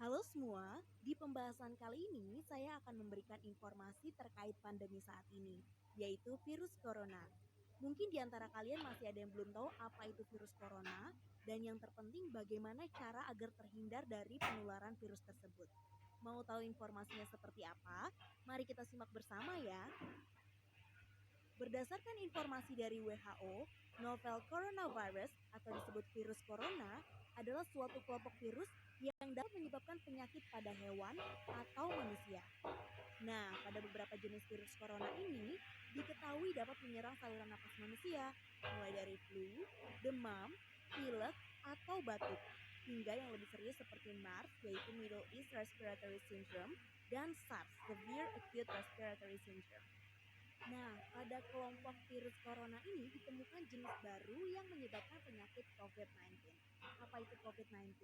Halo semua, di pembahasan kali ini saya akan memberikan informasi terkait pandemi saat ini, yaitu virus corona. Mungkin di antara kalian masih ada yang belum tahu apa itu virus corona, dan yang terpenting bagaimana cara agar terhindar dari penularan virus tersebut. Mau tahu informasinya seperti apa? Mari kita simak bersama ya. Berdasarkan informasi dari WHO, novel coronavirus atau disebut virus corona adalah suatu kelompok virus yang dapat menyebabkan penyakit pada hewan atau manusia. Nah, pada beberapa jenis virus corona ini diketahui dapat menyerang saluran napas manusia, mulai dari flu, demam, pilek, atau batuk, hingga yang lebih serius seperti MERS, yaitu Middle East Respiratory Syndrome, dan SARS, Severe Acute Respiratory Syndrome. Nah, pada kelompok virus corona ini ditemukan jenis baru yang menyebabkan penyakit COVID-19. Apa itu COVID-19?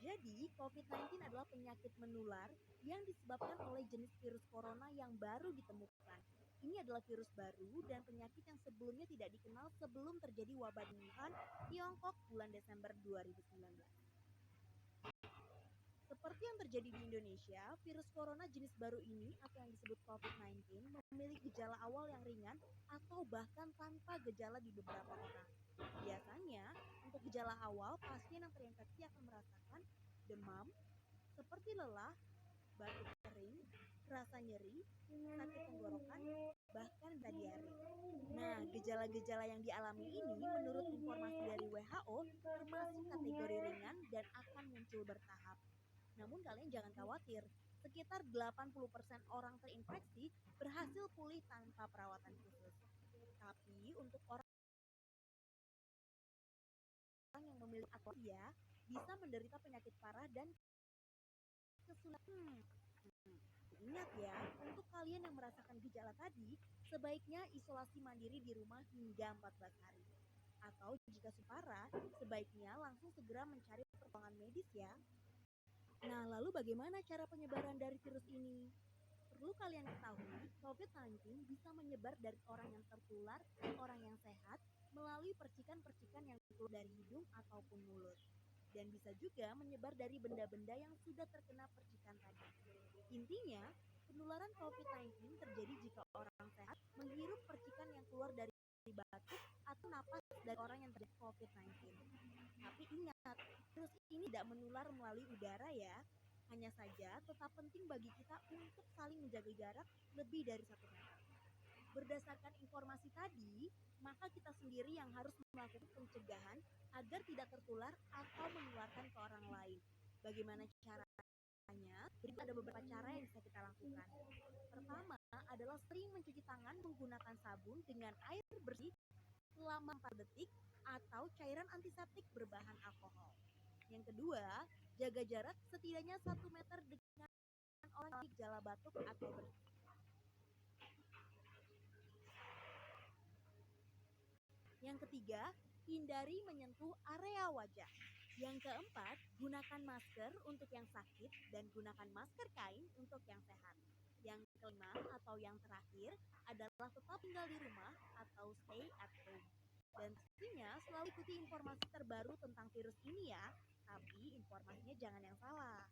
Jadi, COVID-19 adalah penyakit menular yang disebabkan oleh jenis virus corona yang baru ditemukan. Ini adalah virus baru dan penyakit yang sebelumnya tidak dikenal sebelum terjadi wabah di Wuhan, Tiongkok bulan Desember 2019. Seperti yang terjadi di Indonesia, virus corona jenis baru ini atau yang disebut COVID-19 memiliki gejala awal yang ringan atau bahkan tanpa gejala di beberapa orang. Biasanya, untuk gejala awal, pasien yang terinfeksi akan merasakan demam, seperti lelah, batuk kering, rasa nyeri, sakit tenggorokan, bahkan bisa diare. Nah, gejala-gejala yang dialami ini menurut informasi dari WHO termasuk kategori ringan dan akan muncul bertahap. Namun kalian jangan khawatir, sekitar 80% orang terinfeksi berhasil pulih tanpa perawatan khusus. Tapi untuk orang yang memiliki atopia bisa menderita penyakit parah dan kesulitan. Ingat ya, untuk kalian yang merasakan gejala tadi, sebaiknya isolasi mandiri di rumah hingga 14 hari. Atau jika parah, sebaiknya langsung segera mencari pertolongan medis ya. Nah, lalu bagaimana cara penyebaran dari virus ini? Perlu kalian ketahui, COVID-19 bisa menyebar dari orang yang tertular ke orang yang sehat melalui percikan-percikan yang keluar dari hidung ataupun mulut. Dan bisa juga menyebar dari benda-benda yang sudah terkena percikan tadi. Intinya, penularan COVID-19 terjadi jika orang sehat menghirup percikan yang keluar dari batuk atau napas dari orang yang terjadi COVID-19. Tapi ingat, virus ini tidak menular melalui udara ya. Hanya saja tetap penting bagi kita untuk saling menjaga jarak lebih dari 1 meter. Berdasarkan informasi tadi, maka kita sendiri yang harus melakukan pencegahan agar tidak tertular atau menularkan ke orang lain. Bagaimana caranya? Berikut ada beberapa cara yang bisa kita lakukan. Pertama adalah sering mencuci tangan menggunakan sabun dengan air bersih selama 4 detik atau cairan antiseptik berbahan alkohol. Yang kedua, jaga jarak setidaknya 1 meter dengan orang yang gejala batuk atau bersin. Yang ketiga, hindari menyentuh area wajah. Yang keempat, gunakan masker untuk yang sakit dan gunakan masker kain untuk yang sehat. Yang kelima atau yang terakhir adalah tetap tinggal di rumah atau stay at home. Dan pastinya selalu ikuti informasi terbaru tentang virus ini ya, tapi informasinya jangan yang salah.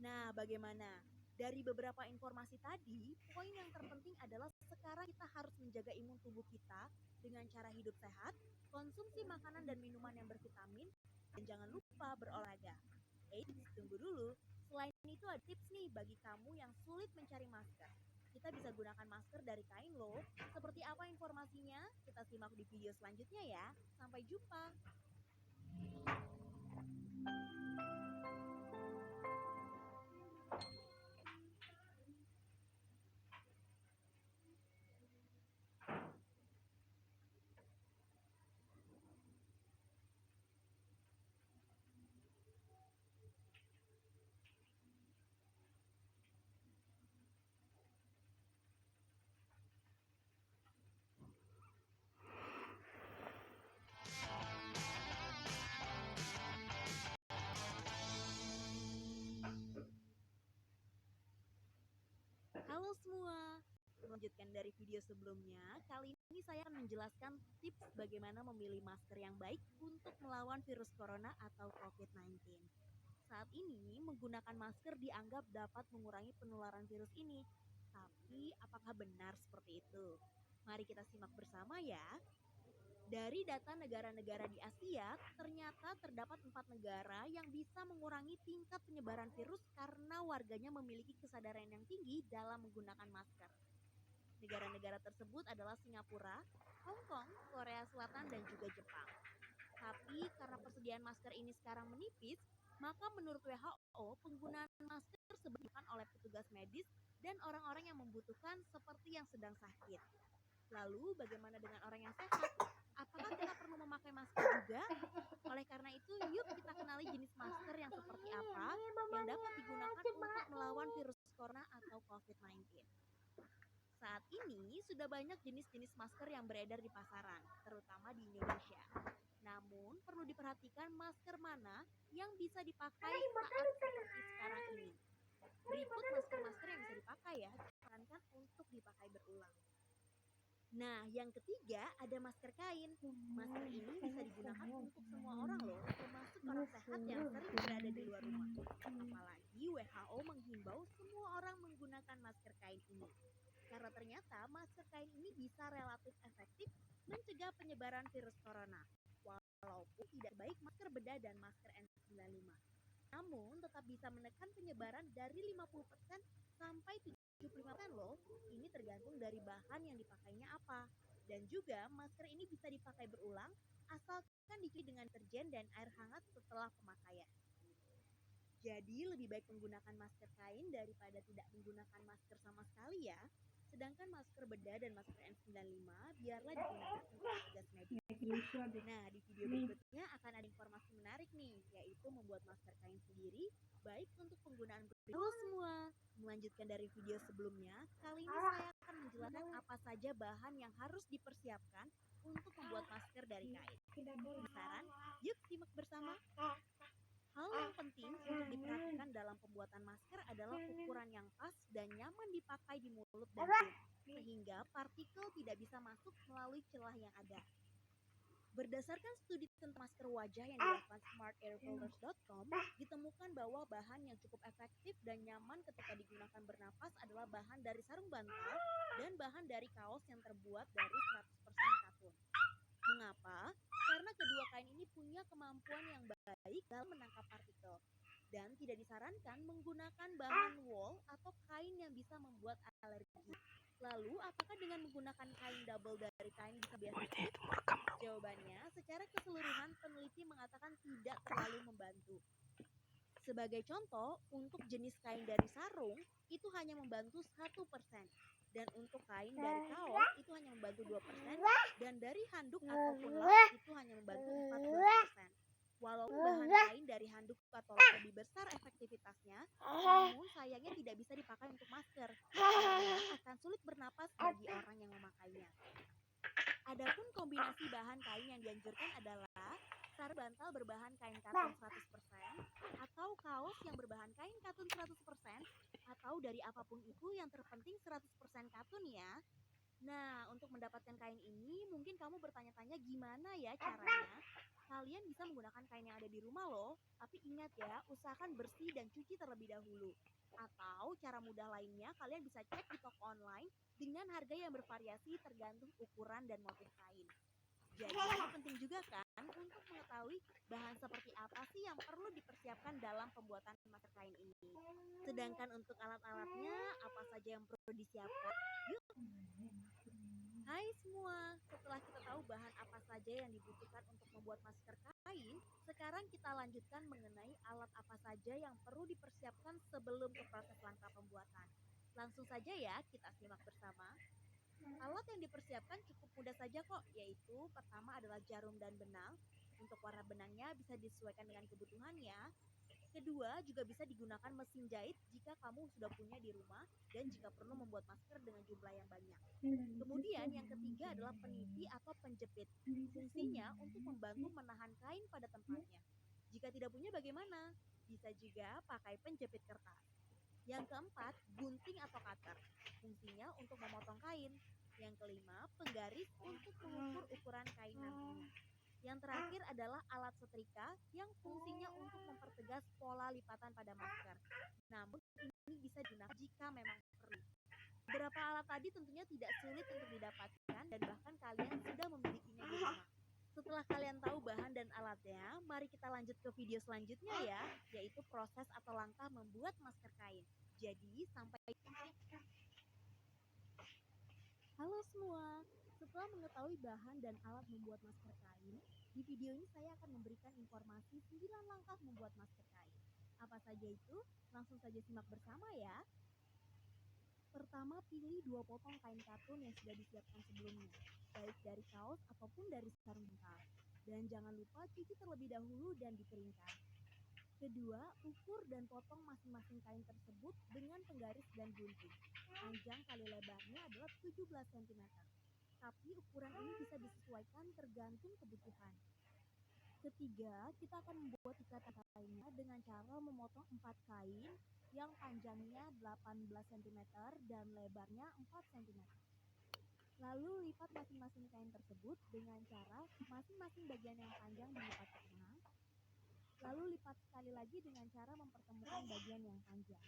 Nah, bagaimana? Dari beberapa informasi tadi, poin yang terpenting adalah sekarang kita harus menjaga imun tubuh kita dengan cara hidup sehat, konsumsi makanan dan minuman yang bervitamin, dan jangan lupa berolahraga. Tunggu dulu. Selain itu ada tips nih bagi kamu yang sulit mencari masker. Kita bisa gunakan masker dari kain loh. Seperti apa informasinya? Kita simak di video selanjutnya ya. Sampai jumpa. Halo semua. Melanjutkan dari video sebelumnya, kali ini saya akan menjelaskan tips bagaimana memilih masker yang baik untuk melawan virus corona atau COVID-19. 1. saat ini menggunakan masker dianggap dapat mengurangi penularan virus ini. Tapi apakah benar seperti itu? Mari kita simak bersama ya. Dari data negara-negara di Asia, ternyata terdapat 4 negara yang bisa mengurangi tingkat penyebaran virus karena warganya memiliki kesadaran yang tinggi dalam menggunakan masker. Negara-negara tersebut adalah Singapura, Hong Kong, Korea Selatan, dan juga Jepang. Tapi karena persediaan masker ini sekarang menipis, maka menurut WHO penggunaan masker sebaiknya oleh petugas medis dan orang-orang yang membutuhkan seperti yang sedang sakit. Lalu bagaimana dengan orang yang sehat? Apakah kita perlu memakai masker juga? Oleh karena itu, yuk kita kenali jenis masker yang seperti apa yang dapat digunakan untuk melawan virus corona atau COVID-19. Saat ini sudah banyak jenis-jenis masker yang beredar di pasaran, terutama di Indonesia. Namun perlu diperhatikan masker mana yang bisa dipakai saat seperti sekarang ini. Berikut masker-masker yang bisa dipakai ya, disarankan untuk dipakai berulang. Nah, yang ketiga ada masker kain. Masker ini bisa digunakan untuk semua orang loh, termasuk orang sehat yang sering berada di luar rumah. Apalagi WHO menghimbau semua orang menggunakan masker kain ini. Karena ternyata masker kain ini bisa relatif efektif mencegah penyebaran virus corona. Walaupun tidak baik masker bedah dan masker N95. Namun tetap bisa menekan penyebaran dari 50% sampai 75% loh. Ini tergantung dari bahan yang dipakainya apa. Dan juga masker ini bisa dipakai berulang asalkan dicuci dengan deterjen dan air hangat setelah pemakaian. Jadi lebih baik menggunakan masker kain daripada tidak menggunakan masker sama sekali ya. Sedangkan masker bedah dan masker N95 biarlah digunakan untuk petugas medis. Nah, di video berikutnya akan ada informasi menarik nih, yaitu membuat masker kain sendiri, baik untuk penggunaan pribadi. Halo semua, melanjutkan dari video sebelumnya, kali ini saya akan menjelaskan apa saja bahan yang harus dipersiapkan untuk membuat masker dari kain. Penasaran? Yuk simak bersama. Hal yang penting untuk diperhatikan dalam pembuatan masker adalah ukuran yang pas dan nyaman dipakai di mulut dan hidung, sehingga partikel tidak bisa masuk melalui celah yang ada. Berdasarkan studi tentang masker wajah yang dilakukan smartairfolders.com, ditemukan bahwa bahan yang cukup efektif dan nyaman ketika digunakan bernapas adalah bahan dari sarung bantal dan bahan dari kaos yang terbuat dari 100% katun. Mengapa? Karena kedua kain ini punya kemampuan yang baik dalam menangkap partikel. Dan tidak disarankan menggunakan bahan wool atau kain yang bisa membuat alergi. Lalu, apakah dengan menggunakan kain double dari kain bisa biasa? Jawabannya, secara keseluruhan peneliti mengatakan tidak terlalu membantu. Sebagai contoh, untuk jenis kain dari sarung, itu hanya membantu 1%. Dan untuk kain dari kaos, itu hanya membantu 2%. Dan dari handuk ataupun lap, itu hanya membantu 14%. Walaupun bahan kain dari handuk atau lap lebih besar efektivitasnya, namun sayangnya tidak bisa dipakai untuk masker, karena akan sulit bernapas bagi orang yang memakainya. Adapun kombinasi bahan kain yang dianjurkan adalah sarung bantal berbahan kain katun 100%, atau kaos yang berbahan kain katun 100%, atau dari apapun itu yang terpenting 100% katun ya. Nah, untuk mendapatkan kain ini, mungkin kamu bertanya-tanya gimana ya caranya? Kalian bisa menggunakan kain yang ada di rumah loh, tapi ingat ya, usahakan bersih dan cuci terlebih dahulu. Atau cara mudah lainnya, kalian bisa cek di toko online dengan harga yang bervariasi tergantung ukuran dan motif kain. Jadi penting juga kan untuk mengetahui bahan seperti apa sih yang perlu dipersiapkan dalam pembuatan masker kain ini. Sedangkan untuk alat-alatnya, apa saja yang perlu disiapkan? Yuk. Hai semua, setelah kita tahu bahan apa saja yang dibutuhkan untuk membuat masker kain, sekarang kita lanjutkan mengenai alat apa saja yang perlu dipersiapkan sebelum ke proses langkah pembuatan. Langsung saja ya, kita simak bersama. Alat yang dipersiapkan cukup mudah saja kok, yaitu pertama adalah jarum dan benang. Untuk warna benangnya bisa disesuaikan dengan kebutuhan ya. Kedua, juga bisa digunakan mesin jahit jika kamu sudah punya di rumah dan jika perlu membuat masker dengan jumlah yang banyak. Kemudian yang ketiga adalah peniti atau penjepit. Fungsinya untuk membantu menahan kain pada tempatnya. Jika tidak punya bagaimana? Bisa juga pakai penjepit kertas. Yang keempat, gunting atau cutter. Fungsinya untuk memotong kain. Yang kelima, penggaris untuk mengukur ukuran kain nantinya. Yang terakhir adalah alat setrika yang fungsinya untuk mempertegas pola lipatan pada masker. Namun ini bisa digunakan jika memang perlu. Beberapa alat tadi tentunya tidak sulit untuk didapatkan dan bahkan kalian sudah memilikinya di rumah. Setelah kalian tahu bahan dan alatnya, mari kita lanjut ke video selanjutnya ya, yaitu proses atau langkah membuat masker kain. Jadi, Halo semua, setelah mengetahui bahan dan alat membuat masker kain, di video ini saya akan memberikan informasi 9 langkah membuat masker kain. Apa saja itu? Langsung saja simak bersama ya. Pertama, pilih 2 potong kain katun yang sudah disiapkan sebelumnya, baik dari kaos ataupun dari sarung bantal. Dan jangan lupa cuci terlebih dahulu dan dikeringkan. Kedua, ukur dan potong masing-masing kain tersebut dengan penggaris dan gunting. Panjang kali lebarnya adalah 17 cm. Tapi ukuran ini bisa disesuaikan tergantung kebutuhan. Ketiga, kita akan membuat ikatan kainnya dengan cara memotong 4 kain yang panjangnya 18 cm dan lebarnya 4 cm. Lalu lipat masing-masing kain tersebut dengan cara masing-masing bagian yang panjang dilipat ke tengah. Lalu lipat sekali lagi dengan cara mempertemukan bagian yang panjang.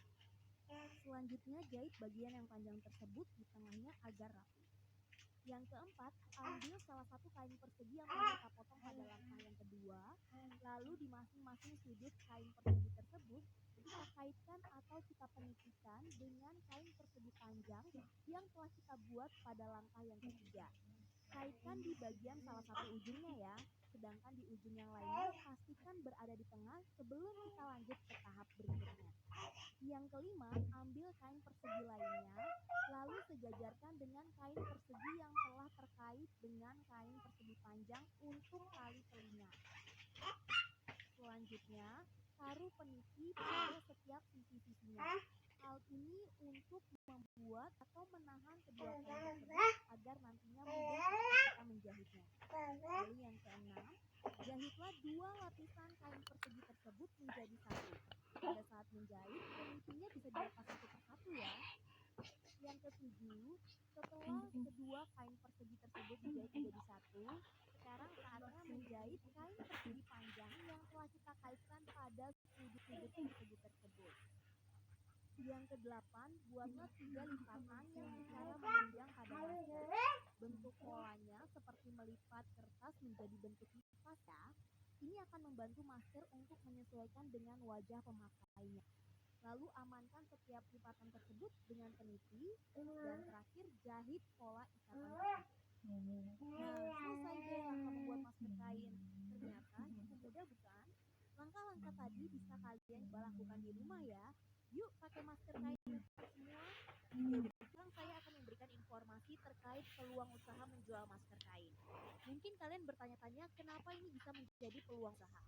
Selanjutnya jahit bagian yang panjang tersebut di tengahnya agar rapi. Yang keempat, ambil salah satu kain persegi yang telah kita potong pada langkah yang kedua, lalu di masing-masing sudut kain persegi tersebut kita kaitkan atau kita penitikan dengan kain persegi panjang yang telah kita buat pada langkah yang ketiga. Kaitkan di bagian salah satu ujungnya ya, sedangkan di ujung yang lainnya pastikan berada di tengah sebelum kita lanjut ke tahap berikutnya. Yang kelima, ambil kain persegi lainnya, lalu sejajarkan dengan kain persegi yang telah terkait dengan kain persegi panjang untuk tali telinga. Selanjutnya, taruh peniti pada setiap sisi-sisinya. Hal ini untuk membuat atau menahan kedua kain tersebut agar nantinya mudah ketika kita menjahitnya. Lalu yang keenam, jahitlah 2 lapisan kain persegi tersebut menjadi satu. Pada saat menjahit, penitinya bisa dilepas satu persatu ya. Yang ketujuh, setelah kedua kain persegi tersebut dijahit menjadi satu, sekarang saatnya menjahit kain persegi panjang yang telah kita kaitkan pada sudut-sudut persegi tersebut. Yang kedelapan, buatlah 3 lipatan yang secara memanjang pada masker. Bentuk polanya seperti melipat kertas menjadi bentuk kipas ya. Ini akan membantu masker untuk menyesuaikan dengan wajah pemakainya. Lalu amankan setiap lipatan tersebut dengan peniti dan terakhir jahit pola ikatan tersebut. Nah, selesai deh langkah membuat masker kain. Ternyata cukup mudah bukan? Langkah-langkah tadi bisa kalian coba lakukan di rumah ya. Yuk pakai masker kain semua. Video berikutnya saya akan memberikan informasi terkait peluang usaha menjual masker kain. Mungkin kalian bertanya-tanya kenapa ini bisa menjadi peluang usaha.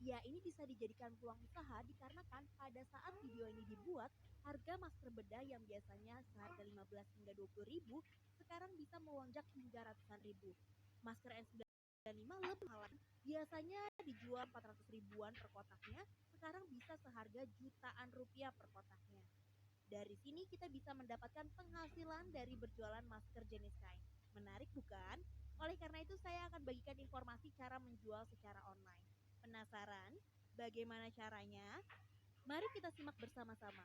Ya, ini bisa dijadikan peluang usaha dikarenakan pada saat video ini dibuat, harga masker bedah yang biasanya seharga 15 hingga 20 ribu, sekarang bisa melonjak hingga ratusan ribu. Masker N95 lebih mahal. Biasanya dijual 400 ribuan per kotaknya, sekarang bisa seharga jutaan rupiah per kotaknya. Dari sini kita bisa mendapatkan penghasilan dari berjualan masker jenis kain. Menarik bukan? Oleh karena itu saya akan bagikan informasi cara menjual secara online. Penasaran? Bagaimana caranya? Mari kita simak bersama-sama.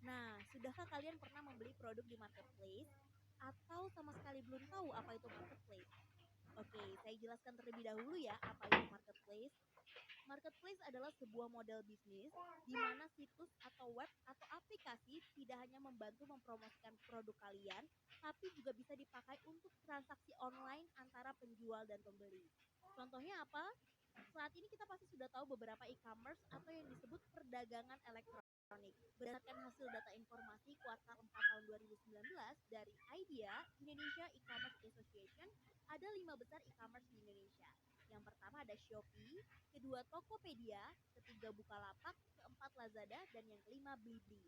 Nah, sudahkah kalian pernah membeli produk di marketplace? Atau sama sekali belum tahu apa itu marketplace? Oke, saya jelaskan terlebih dahulu ya apa itu marketplace. Marketplace adalah sebuah model bisnis di mana situs atau web atau aplikasi tidak hanya membantu mempromosikan produk kalian, tapi juga bisa dipakai untuk transaksi online antara penjual dan pembeli. Contohnya apa? Saat ini kita pasti sudah tahu beberapa e-commerce atau yang disebut perdagangan elektronik. Berdasarkan hasil data informasi kuartal 4 tahun 2019 dari IDEA, Indonesia E-commerce Association, ada 5 besar e-commerce di Indonesia. Yang pertama ada Shopee, kedua Tokopedia, ketiga Bukalapak, keempat Lazada, dan yang kelima Blibli.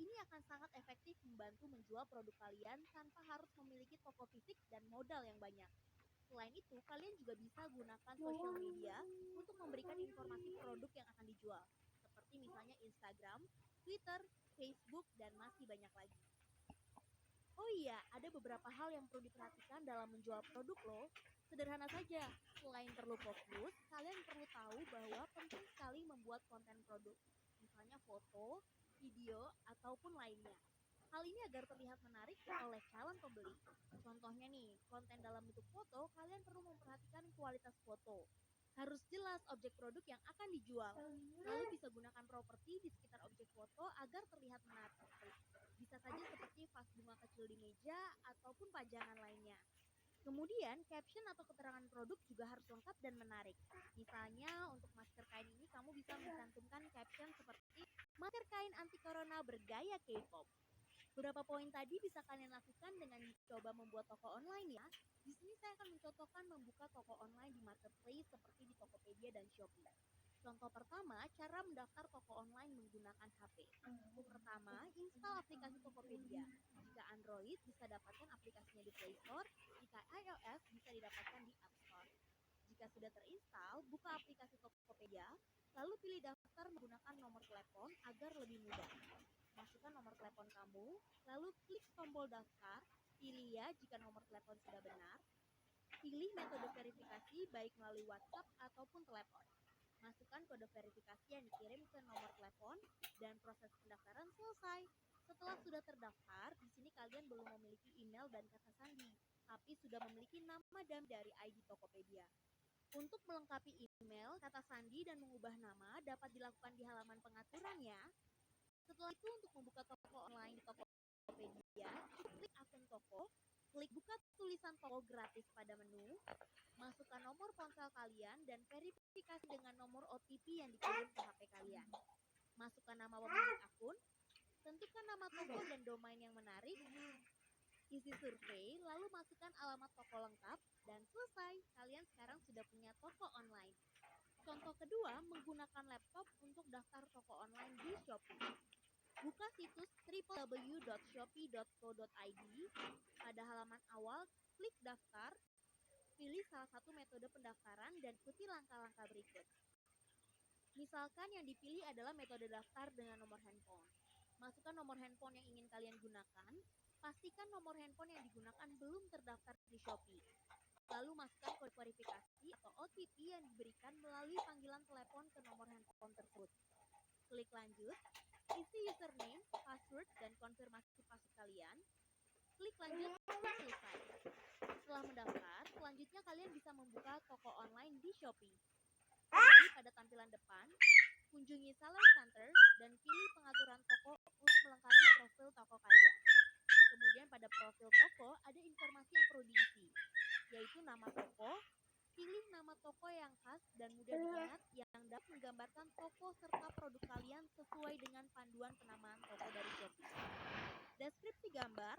Ini akan sangat efektif membantu menjual produk kalian tanpa harus memiliki toko fisik dan modal yang banyak. Selain itu, kalian juga bisa gunakan social media untuk memberikan informasi produk yang akan dijual, seperti misalnya Instagram, Twitter, Facebook, dan masih banyak lagi. Oh iya, ada beberapa hal yang perlu diperhatikan dalam menjual produk loh. Sederhana saja, Selain perlu fokus, kalian perlu tahu bahwa penting sekali membuat konten produk, misalnya foto, video, ataupun lainnya. Hal ini agar terlihat menarik oleh calon pembeli. Contohnya nih, konten dalam bentuk foto, kalian perlu memperhatikan kualitas foto. Harus jelas objek produk yang akan dijual. Lalu bisa gunakan properti di sekitar objek foto agar terlihat menarik. Bisa saja seperti vas bunga kecil di meja ataupun pajangan lainnya. Kemudian, caption atau keterangan produk juga harus lengkap dan menarik. Misalnya, untuk masker kain ini kamu bisa mencantumkan caption seperti masker kain anti corona bergaya K-pop. Beberapa poin tadi bisa kalian lakukan dengan coba membuat toko online ya. Di sini saya akan mencontohkan membuka toko online di marketplace seperti di Tokopedia dan Shopee. Contoh pertama, cara mendaftar toko online menggunakan HP. Pertama, install aplikasi Tokopedia. Jika Android, bisa dapatkan aplikasinya di Play Store. Jika iOS, bisa didapatkan di App Store. Jika sudah terinstall, buka aplikasi Tokopedia, lalu pilih daftar menggunakan nomor telepon agar lebih mudah. Masukkan nomor telepon kamu, lalu klik tombol daftar, pilih ya jika nomor telepon sudah benar. Pilih metode verifikasi baik melalui WhatsApp ataupun telepon. Masukkan kode verifikasi yang dikirim ke nomor telepon dan proses pendaftaran selesai. Setelah sudah terdaftar, di sini kalian belum memiliki email dan kata sandi, tapi sudah memiliki nama dan dari ID Tokopedia. Untuk melengkapi email, kata sandi, dan mengubah nama dapat dilakukan di halaman pengaturan ya. Setelah itu untuk membuka toko online di Tokopedia, klik akun toko, klik buka tulisan toko gratis pada menu, masukkan nomor ponsel kalian dan verifikasi dengan nomor OTP yang dikirim ke HP kalian. Masukkan nama pemilik akun, tentukan nama toko dan domain yang menarik, isi survei, lalu masukkan alamat toko lengkap, dan selesai, kalian sekarang sudah punya toko online. Contoh kedua, menggunakan laptop untuk daftar toko online di Shopee. Buka situs www.shopee.co.id. Pada halaman awal, klik daftar, pilih salah satu metode pendaftaran dan ikuti langkah-langkah berikut. Misalkan yang dipilih adalah metode daftar dengan nomor handphone. Masukkan nomor handphone yang ingin kalian gunakan. Pastikan nomor handphone yang digunakan belum terdaftar di Shopee. Lalu masukkan kode verifikasi atau OTP yang diberikan melalui panggilan telepon ke nomor handphone tersebut. Klik lanjut, isi username, password, dan konfirmasi password kalian. Klik lanjut, selesai. Setelah mendaftar, selanjutnya kalian bisa membuka toko online di Shopee. Kembali pada tampilan depan, kunjungi Seller Center, dan pilih pengaturan toko untuk melengkapi profil toko kalian. Kemudian pada profil toko, ada informasi yang perlu diisi, yaitu nama toko. Pilih nama toko yang khas dan mudah diingat yang dapat menggambarkan toko serta produk kalian sesuai dengan panduan penamaan toko dari Shopee. Deskripsi gambar,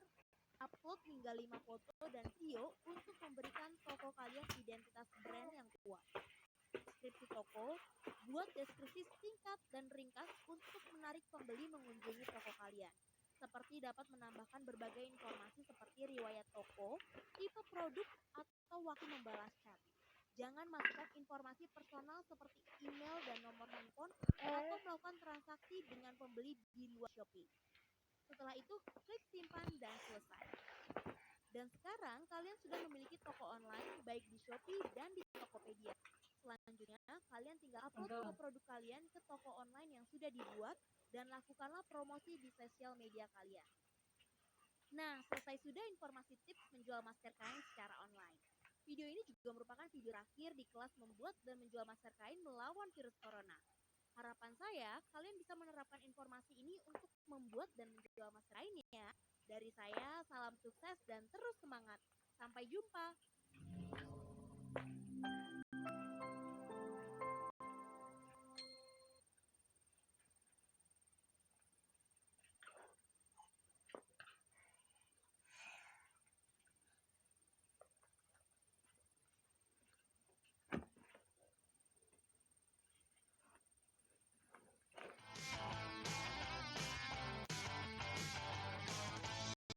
upload hingga 5 foto dan video untuk memberikan toko kalian identitas brand yang kuat. Deskripsi toko, buat deskripsi singkat dan ringkas untuk menarik pembeli mengunjungi toko kalian. Seperti dapat menambahkan berbagai informasi seperti riwayat toko, tipe produk, atau waktu membalas chat. Jangan masukkan informasi personal seperti email dan nomor handphone atau melakukan transaksi dengan pembeli di luar Shopee. Setelah itu, klik simpan dan selesai. Dan sekarang kalian sudah memiliki toko online baik di Shopee dan di Tokopedia. Selanjutnya, kalian tinggal upload foto produk kalian ke toko online yang sudah dibuat dan lakukanlah promosi di sosial media kalian. Nah, selesai sudah informasi tips menjual masker kain secara online. Video ini juga merupakan video terakhir di kelas membuat dan menjual masker kain melawan virus corona. Harapan saya, kalian bisa menerapkan informasi ini untuk membuat dan menjual masker kain ya. Dari saya, salam sukses dan terus semangat. Sampai jumpa.